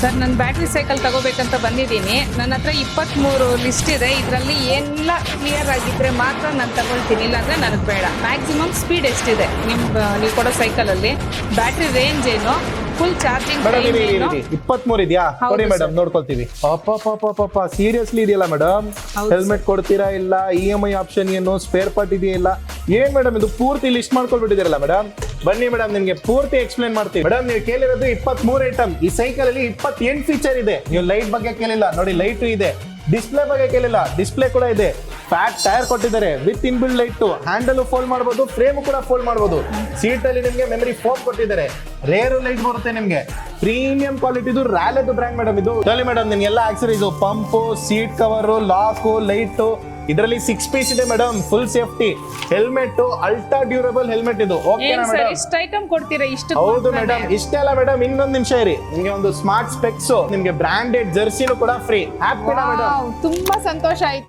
Sir ನಾನು battery cycle ತಗೋಬೇಕಂತ ಬಂದಿದ್ದೀನಿ. ನನ್ನ ಹತ್ರ 23 ಲಿಸ್ಟ್ ಇದೆ. ಇದರಲ್ಲಿ ಎಲ್ಲ ಕ್ಲಿಯರ್ ಆಗಿದ್ರೆ ಮಾತ್ರ ನಾನು ತಗೊಳ್ತೀನಿ, ಇಲ್ಲಾಂದ್ರೆ ನನಗೆ ಬೇಡ. ಮ್ಯಾಕ್ಸಿಮಮ್ ಸ್ಪೀಡ್ ಎಷ್ಟಿದೆ ನೀವು ಕೊಡೋ ಸೈಕಲಲ್ಲಿ? ಬ್ಯಾಟ್ರಿ ರೇಂಜ್ ಏನು? ಫುಲ್ ಚಾರ್ಜಿಂಗ್ ಏನು? 23 ಇದೆಯಾ? ನೋಡಿ ಮೇಡಮ್, ನೋಡ್ಕೊಳ್ತೀವಿ. ಸೀರಿಯಸ್ಲಿ ಇದೆಯಲ್ಲ ಮೇಡಮ್? ಹೆಲ್ಮೆಟ್ ಕೊಡ್ತೀರಾ ಇಲ್ಲ, EMI ಆಪ್ಷನ್ ಏನು, ಸ್ಪೇರ್ ಪಾರ್ಟ್ ಇದೆಯಲ್ಲ, ಏನ್ ಮೇಡಮ್ ಇದು ಪೂರ್ತಿ ಲಿಸ್ಟ್ ಮಾಡ್ಕೊಳ್ಬಿಟ್ಟಿದ್ದೀರಲ್ಲ ಮೇಡಮ್? ಬನ್ನಿ ಮೇಡಮ್, ನಿಮ್ಗೆ ಪೂರ್ತಿ ಎಕ್ಸ್ಪ್ಲೇನ್ ಮಾಡ್ತೀವಿ. ಮೇಡಮ್ ನೀವು ಕೇಳಿರೋದು 23 ಐಟಮ್. ಈ ಸೈಕಲ್ ಅಲ್ಲಿ 28 ಫೀಚರ್ ಇದೆ. ನೀವು ಲೈಟ್ ಬಗ್ಗೆ ಕೇಳಿಲ್ಲ, ನೋಡಿ ಲೈಟ್ ಇದೆ. ಡಿಸ್ಪ್ಲೇ ಬಗ್ಗೆ ಕೇಳಿಲ್ಲ, ಡಿಸ್ಪ್ಲೇ ಕೂಡ ಇದೆ. ಫ್ಯಾಟ್ ಟೈರ್ ಕೊಟ್ಟಿದ್ದಾರೆ with inbuilt light. Handle fold ಮಾಡಬಹುದು, ಫ್ರೇಮ್ ಕೂಡ ಫೋಲ್ಡ್ ಮಾಡಬಹುದು. ಸೀಟ್ ಅಲ್ಲಿ ನಿಮ್ಗೆ ಮೆಮರಿ ಫೋಮ್ ಕೊಟ್ಟಿದ್ದಾರೆ. ರೇರ್ ಲೈಟ್ ಬರುತ್ತೆ ನಿಮ್ಗೆ. ಪ್ರೀಮಿಯಂ ಕ್ವಾಲಿಟಿದು ರ್ಯಾಲೆದು ಬ್ರ್ಯಾಂಡ್ ಮೇಡಮ್ ಇದು. ಹೇಳಿ ಮೇಡಮ್, ನಿಮ್ಗೆಲ್ಲ accessories, pump, seat cover, lock, light, ಇದರಲ್ಲಿ 6 ಪೀಸ್ ಇದೆ madam. Full safety helmet, ultra durable helmet ಇದು. ಓಕೆನಾ ಮೇಡಮ್? ಇಷ್ಟು ಐಟಮ್ ಕೊಡ್ತೀರಾ? ಇಷ್ಟು? ಹೌದು ಮೇಡಮ್. ಇಷ್ಟೇ ಅಲ್ಲ ಮೇಡಮ್, ಇನ್ನೊಂದು ನಿಮಿಷ ಇರಿ. ನಿಮ್ಗೆ ಒಂದು ಸ್ಮಾರ್ಟ್ ಸ್ಪೆಕ್ಸ್, ನಿಮ್ಗೆ ಬ್ರಾಂಡೆಡ್ ಜರ್ಸಿನೂ ಕೂಡ ಫ್ರೀ. ಹ್ಯಾಪಿನಾ ಮೇಡಮ್? ತುಂಬಾ ಸಂತೋಷ ಆಯ್ತು.